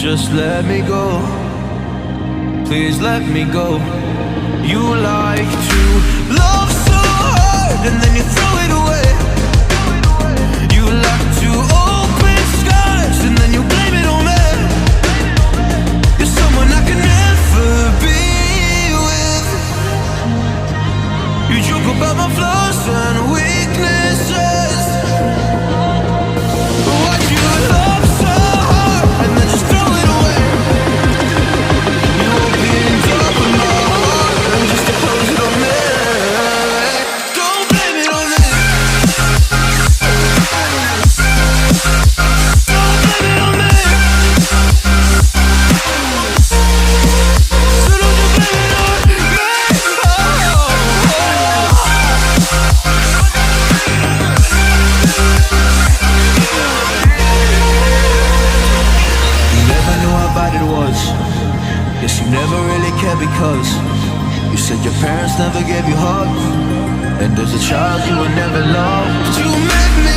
Just let me go, please let me go. You like to love so hard and then you throw it away. You like to open skies and then you blame it on me. You're someone I can never be with. You joke about my flaws and weaknesses. Why'd you love so hard and then just throw it away? You opened up my heart and just to close it on me. Don't blame it on me. Don't blame it on me. So don't you blame it on me. You never knew how bad it was. Guess you never really cared because you said your parents never gave you hugs, and as a child you were never loved. You made me